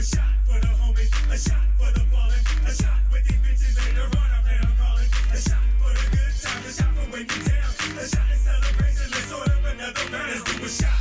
a shot for the homies, a shot for the fallen, a shot with these bitches later on. I plan on calling a shot for the good times, a shot for when you down, a shot in celebration. Let's order another round. Let's do a shot.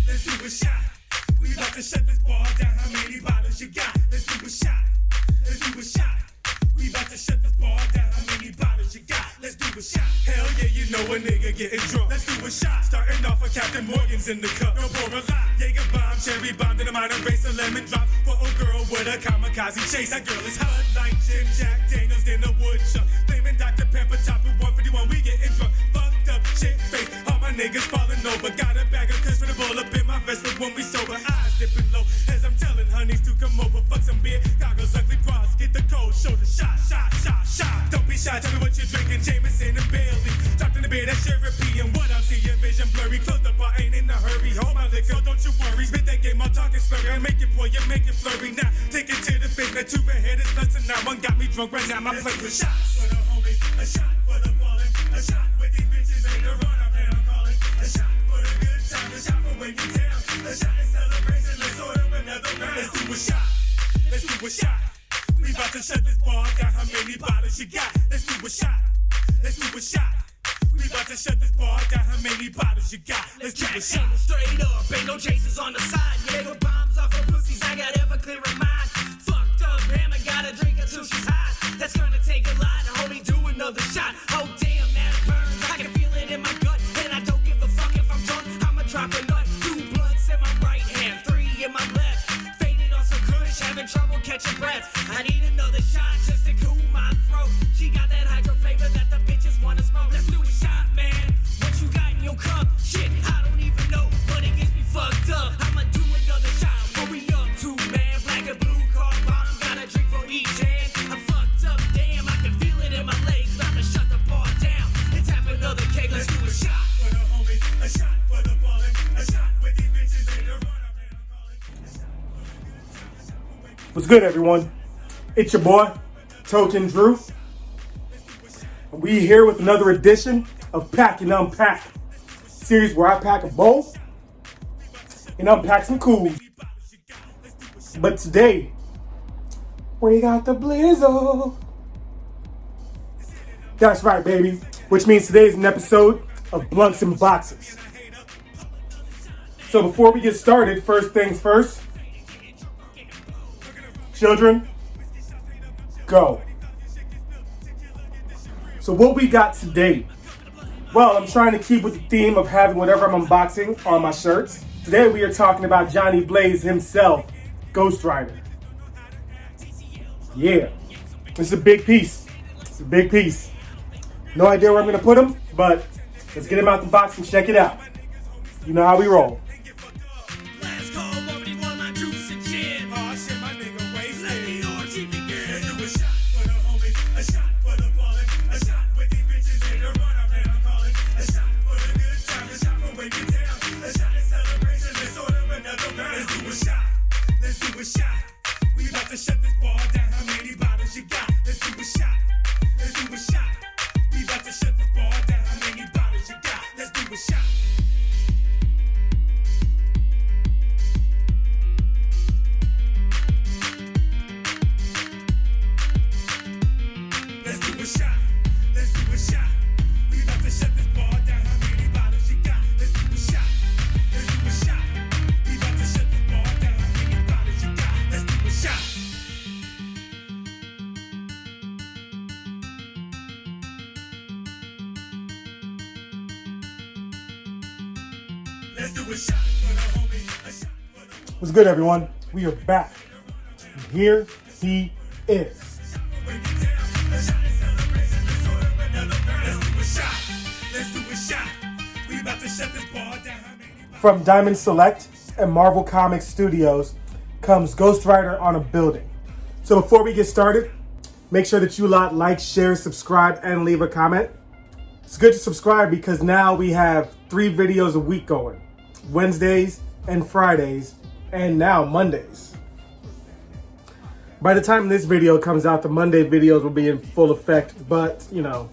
Let's do a shot. We about to shut this bar down. How many bottles you got? Let's do a shot. Let's do a shot. We about to shut this bar down. How many bottles you got? Let's do a shot. Hell yeah, you know a nigga getting drunk. Let's do a shot. Starting off with Captain Morgan's in the cup. No pour a lot. Jaeger bomb, cherry bomb, then a minor race, a lemon drop. For a girl with a kamikaze chase. That girl is hot like Jim Jack Daniels in the woodchuck. Flaming Dr. Pepper, top of 151. We getting drunk. Fucked up, shit face. All my niggas falling over. Got a bag of kush for the bull up in my vest. But when we sober, eyes dipping low. As I'm telling honeys to come over. Fuck some beer, goggles, ugly bras. Get the cold shoulder shot, shot, shot, shot. Don't be shy, tell me what you're drinking. Jameson and Bailey. Dropped in the bed, that's European. What else? See your vision blurry. Close the bar, ain't in a hurry. Hold my liquor, don't you worry. Spit that game, I'm talking slurry. I make it pour, you make it flurry. Now, take it to the face. Now, two ahead is less than now. One got me drunk right now. My plate with shots for the homies, a shot for the fallen, a shot with these bitches later on. I plan on calling a shot for the good times, a shot for when you down, a shot in celebration. Let's order another round. Let's do a shot. Let's do a shot. We about to shut this bar down. How many bottles you got? Let's do a shot. Let's do a shot. We about to shut this bar down. How many bottles you got? Let's do a shot. Straight up, ain't no chasers on the side. Yeah, no bombs off her pussies. I got Everclear in mind. Fucked up, hammer, gotta drink until she's hot. That's gonna take a lot. Homie, do another shot. Oh damn, that burns. I can feel it in my gut, and I don't give a fuck if I'm drunk. I'ma drop a nut. 2 blunts in my right hand, 3 in my left. Faded on some kush, having trouble catching breath. I need another shot just to cool my throat. She got that hydro flavor that the bitches wanna smoke. Let's do a shot, man. What you got in your cup? Shit, I don't even know, but it gets me fucked up. I'ma do another shot. What we up to, man? Black and blue car bottom, got a drink for each hand. I'm fucked up, damn, I can feel it in my legs. About to shut the bar down. Let's have another cake. Let's do a shot for the homies, a shot for the fallen, a shot with these bitches later on. I plan on calling a shot for the good times, a shot for when you What's good, everyone? It's your boy, Token Drew. And we here with another edition of Pack N Unpack, series where I pack a bowl and unpack some cool. But today, we got the blizzle. That's right, baby. Which means today is an episode of Blunts and Boxes. So before we get started, first things first. Children, go. So what we got today? Well, I'm trying to keep with the theme of having whatever I'm unboxing on my shirts. Today we are talking about Johnny Blaze himself, Ghost Rider. Yeah, this is a big piece. It's a big piece. No idea where I'm going to put him, but let's get him out the box and check it out. You know how we roll. Last call, nobody want my juice and gin. Oh shit, my nigga wasted. Let the orgy begin. Let's do a shot for the homies, a shot for the fallen, a shot with these bitches later on. I plan on calling a shot for the good times, a shot for when you down, a shot in celebration. Let's order another round. Let's do a shot. Let's do a shot. We about to shut this bar down. How many bottles you got? Let's do a shot. Let's do a shot. We about to shut this bar down. How many bottles you got? Let's do a shot. Let's do a shot. Let's do a shot. We about to shut this bar down. How many bottles you got? Let's do a shot. Let's do a shot. We about to shut this bar down. How many bottles you got? Let's do a shot. Let's do a shot for the homie. A shot for the What's good, everyone? We are back. And here he is. when you down. A shot in celebration. Let's order another round. Let's do a shot. Let's do a shot. We about to shut this bar down. How many bottles? From Diamond Select and Marvel Comics Studios comes Ghost Rider on a Building. So before we get started, make sure that you lot like, share, subscribe, and leave a comment. It's good to subscribe because now we have 3 videos a week going. Wednesdays and Fridays, and now Mondays. By the time this video comes out, the Monday videos will be in full effect, but you know,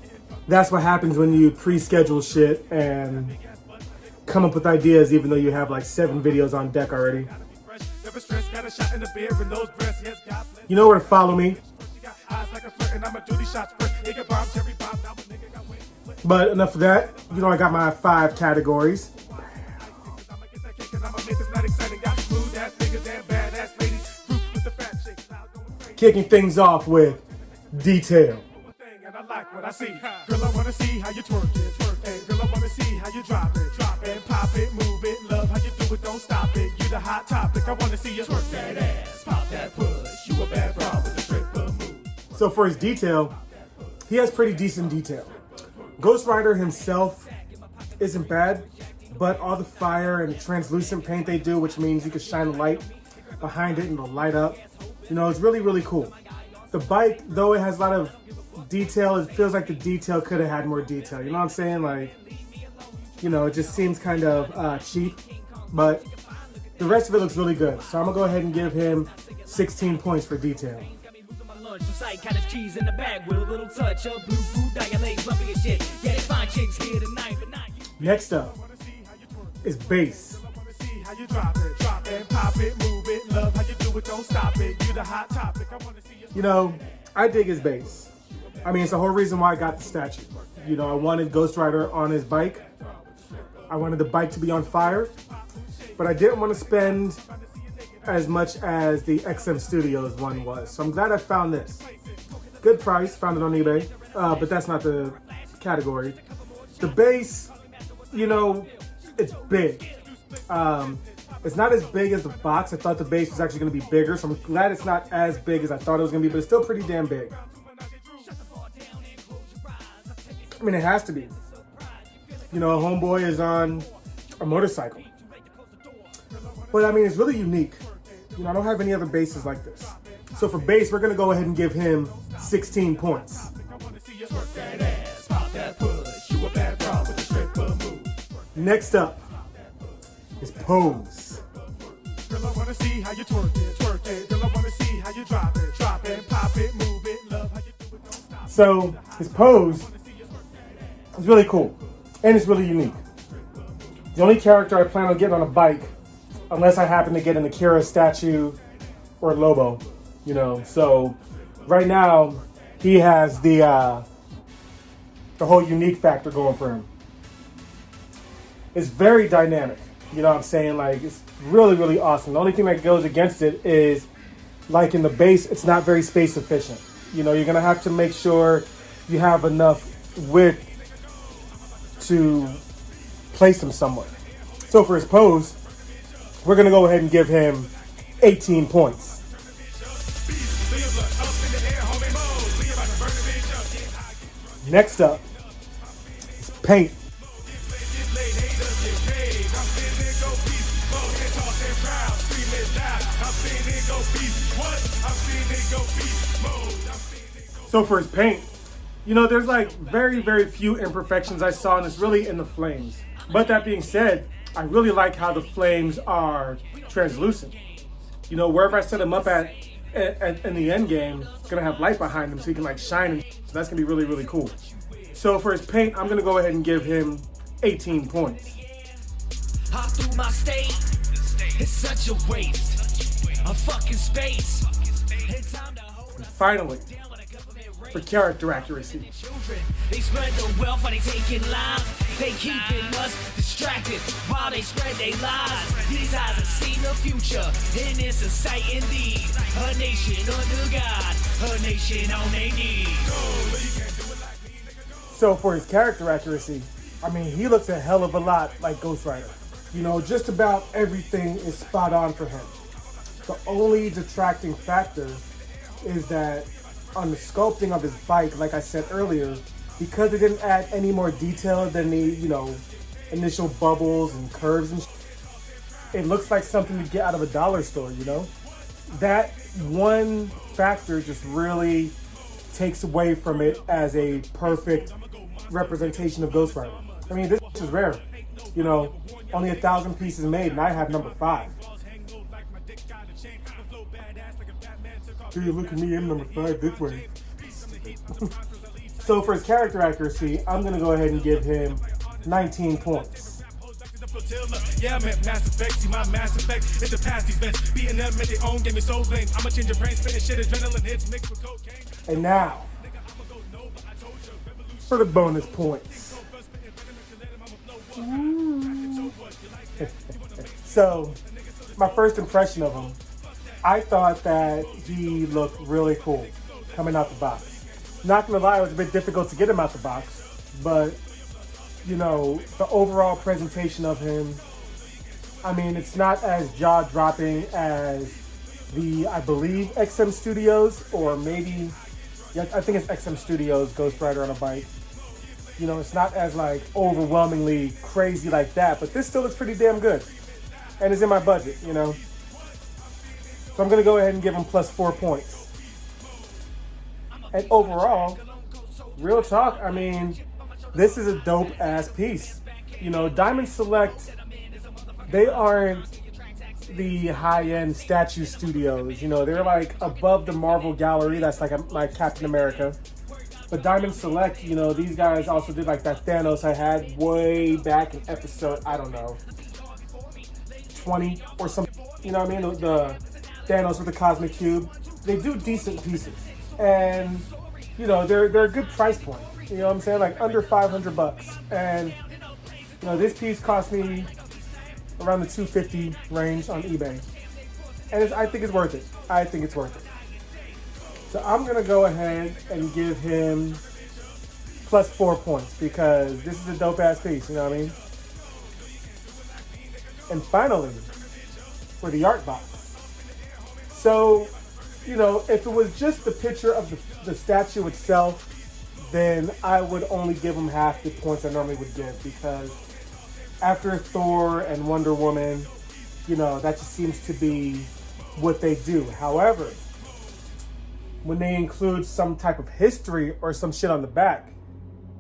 that's what happens when you pre-schedule shit and come up with ideas even though you have like 7 videos on deck already. Never stress, gotta a shot in the beer and those breasts, yes, God bless. You know where to follow me. She got eyes like a flirt and I'ma do these shots first. Nigga bomb, cherry bomb, now a nigga got weight. But enough of that. You know I got my 5 categories. I'ma get that cake and I'ma make this not exciting. Got smooth ass niggas and badass ladies. Fruit with the fat shakes. Now going crazy. Kicking things off with detail. And I like what I see. Girl, I wanna see how you twerk it, twerk it. Girl, I wanna see how you drop it, drop it, pop it, move it. Love how you do it, don't stop it. You the hot topic. I wanna see you twerk that ass, pop that push. You a bad broad with a stripper move. So for his detail, he has pretty decent detail. Ghost Rider himself isn't bad, but all the fire and translucent paint they do, which means you can shine a light behind it and it'll light up. You know, it's really, really cool. The bike, though it has a lot of detail, it feels like the detail could have had more detail. You know what I'm saying? Like, you know, it just seems kind of cheap, but the rest of it looks really good. So I'm gonna go ahead and give him 16 points for detail. Lunch from sight, cottage cheese in the bag with a little touch of blue food, dilates, lumpy as shit. Yeah, they find chicks here tonight, but not you. Next up is bass. Wanna see how you drop it, pop it, move it. Love how you do it, don't stop it. You the hot topic. I wanna see you. You know, I dig his bass. I mean, it's the whole reason why I got the statue. You know, I wanted Ghost Rider on his bike. I wanted the bike to be on fire, but I didn't want to spend as much as the XM Studios one was. So I'm glad I found this. Good price, found it on eBay, but that's not the category. The bass, you know, it's big. It's not as big as the box. I thought the bass was actually going to be bigger, so I'm glad it's not as big as I thought it was going to be, but it's still pretty damn big. I mean, it has to be. You know, a homeboy is on a motorcycle. But I mean, it's really unique. You know, I don't have any other bases like this. So for bass, we're gonna go ahead and give him 16 points. Next up is pose. Girl, I wanna see how you twerk it, twerk it. Girl, I wanna see how you drop it, pop it, move it. Love how you do it, don't stop. So his pose is really cool and it's really unique. The only character I plan on getting on a bike, unless I happen to get an Akira statue or Lobo, you know. So right now he has the whole unique factor going for him. It's very dynamic, you know what I'm saying? Like, it's really, really awesome. The only thing that goes against it is, like in the base, it's not very space efficient. You know, you're gonna have to make sure you have enough width to place him somewhere. So for his pose, we're gonna go ahead and give him 18 points. Next up is paint. So for his paint, you know, there's like very, very few imperfections I saw, and it's really in the flames. But that being said, I really like how the flames are translucent. You know, wherever I set them up at in the end game, it's gonna have light behind them so you can like shine, and so that's gonna be really, really cool. So for his paint, I'm gonna go ahead and give him 18 points. Hop through my state, it's such a waste of fucking space. It's time to hold And finally, for character accuracy. children. They spread the wealth while they taking lives. They keeping us distracted while they spread their lies. These eyes have seen the future, and it's a sight indeed. A nation under God, a nation on their knees. So for his character accuracy, I mean, he looks a hell of a lot like Ghost Rider. You know, just about everything is spot on for him. The only detracting factor is that on the sculpting of his bike, like I said earlier, because they didn't add any more detail than the, you know, initial bubbles and curves and it looks like something to get out of a dollar store, you know? That one factor just really takes away from it as a perfect representation of Ghost Rider. I mean, this is rare. You know, only 1,000 pieces made, and I have number 5. Do you look at me? I'm number 5 this way. So for his character accuracy, I'm gonna go ahead and give him 19 points. Yeah, I'm at Mass Effect. See, my Mass Effect is the past events. Beating them at their own, give me soul lanes. I'ma change your brain, spinning shit, adrenaline hits mixed with cocaine. And now, for the bonus points. So, my first impression of him, I thought that he looked really cool coming out the box. Not gonna lie, it was a bit difficult to get him out the box, but you know, the overall presentation of him, I mean, it's not as jaw-dropping as the, I believe, XM Studios, or maybe, yeah, I think it's XM Studios Ghost Rider on a Bike. You know, it's not as like overwhelmingly crazy like that, but this still looks pretty damn good. And it's in my budget, you know. So I'm gonna go ahead and give him plus 4 points. And overall, real talk, I mean, this is a dope ass piece. You know, Diamond Select, they aren't the high-end statue studios. You know, they're like above the Marvel gallery. That's like Captain America. But Diamond Select, you know, these guys also did like that Thanos I had way back in episode, I don't know, 20 or something. You know what I mean? The Thanos with the Cosmic Cube. They do decent pieces. And, you know, they're a good price point. You know what I'm saying? Like under $500. And, you know, this piece cost me around the $250 range on eBay. And I think it's worth it. I think it's worth it. So I'm going to go ahead and give him plus 4 points because this is a dope ass piece, you know what I mean? And finally, for the art box. So, you know, if it was just the picture of the statue itself, then I would only give him half the points I normally would give because after Thor and Wonder Woman, you know, that just seems to be what they do. However, when they include some type of history or some shit on the back,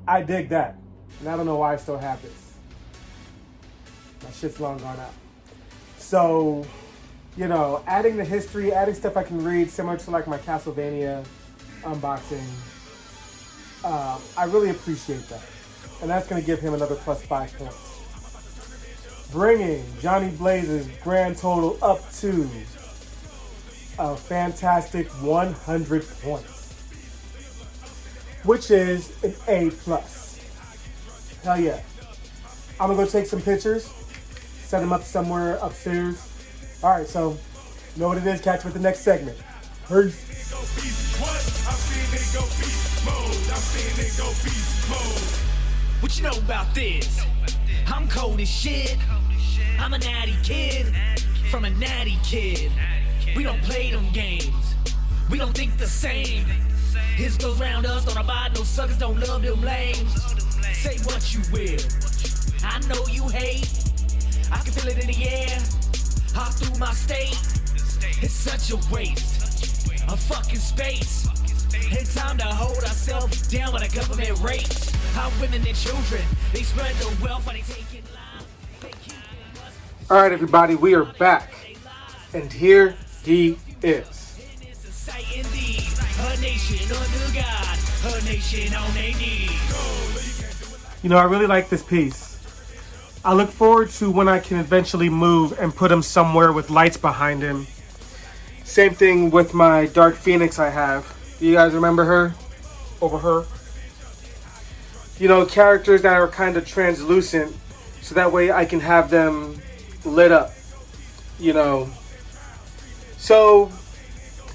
I dig that. And I don't know why I still have this. My shit's long gone out. So, you know, adding the history, adding stuff I can read, similar to like my Castlevania unboxing, I really appreciate that. And that's going to give him another plus 5 points. Bringing Johnny Blaze's grand total up to a fantastic 100 points, which is an A+. Hell yeah. I'm gonna go take some pictures, set them up somewhere upstairs. All right, so you know what it is. Catch you with the next segment. Peace. What you know about this? I'm cold as shit. I'm a natty kid from a natty kid. We don't play them games. We don't think the same. His goes round us, don't abide no suckers, don't love them lames. Say what you will. I know you hate. I can feel it in the air. Hop through my state. It's such a waste of fucking space. It's time to hold ourselves down by the government rates. Our women and children, they spread the wealth while they take it live. All right, everybody, we are back. And here he is. You know, I really like this piece. I look forward to when I can eventually move and put him somewhere with lights behind him. Same thing with my Dark Phoenix I have. Do you guys remember her? Over her? You know, characters that are kind of translucent, so that way I can have them lit up, you know. So,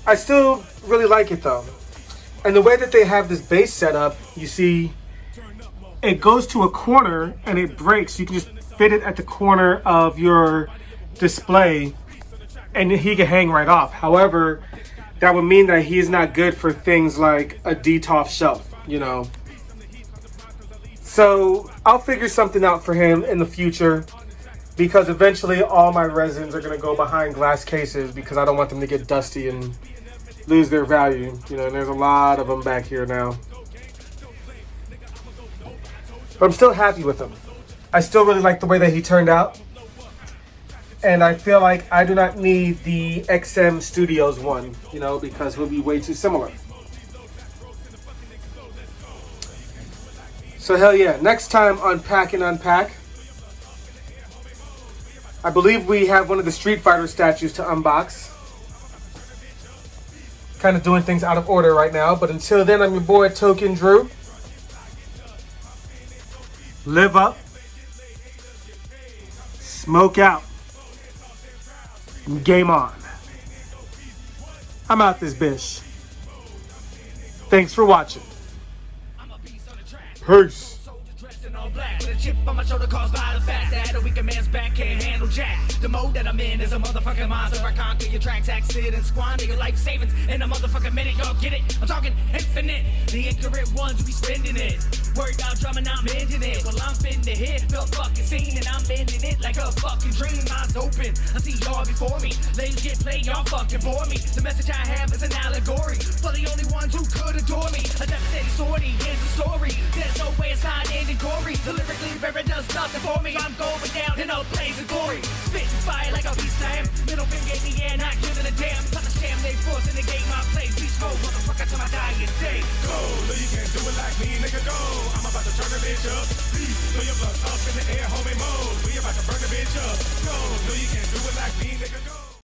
I still really like it though. And the way that they have this base set up, you see, it goes to a corner and it breaks. You can just fit it at the corner of your display and he can hang right off. However, that would mean that he is not good for things like a DTOF shelf, you know. So, I'll figure something out for him in the future, because eventually all my resins are going to go behind glass cases because I don't want them to get dusty and lose their value. You know, and there's a lot of them back here now. But I'm still happy with him. I still really like the way that he turned out. And I feel like I do not need the XM Studios one, you know, because he'll be way too similar. So hell yeah, next time on Pack N Unpack, I believe we have one of the Street Fighter statues to unbox. Kind of doing things out of order right now, but until then, I'm your boy Token Drew. Live up, smoke out, and game on. I'm out this bitch. Thanks for watching. Peace. With a chip on my shoulder caused by the fact that a weaker man's back can't handle jack. The mode that I'm in is a motherfucking monster. I conquer your tracks, accident, and squander your life savings in a motherfucking minute. Y'all get it? I'm talking infinite. The ignorant ones who be spending it. Worried about drumming, I'm ending it. Well, I'm finna hit the fucking scene and I'm bending it like a fucking dream. Eyes open, I see y'all before me. Ladies get played, y'all fucking bore me. The message I have is an allegory for the only ones who could adore me. A devastating sortie, here's the story. There's no way it's not ending gory. The lyrically very does nothing for me. I'm going down in a blaze of glory. Spit fire like a beast I am. Middle finger in the air, not giving a damn. Punish damn, they force in the game I play. Beast mode, motherfucker, till my dying day. Go, you can't do it like me, nigga, go. I'm about to turn the bitch up. Please throw your blood up in the air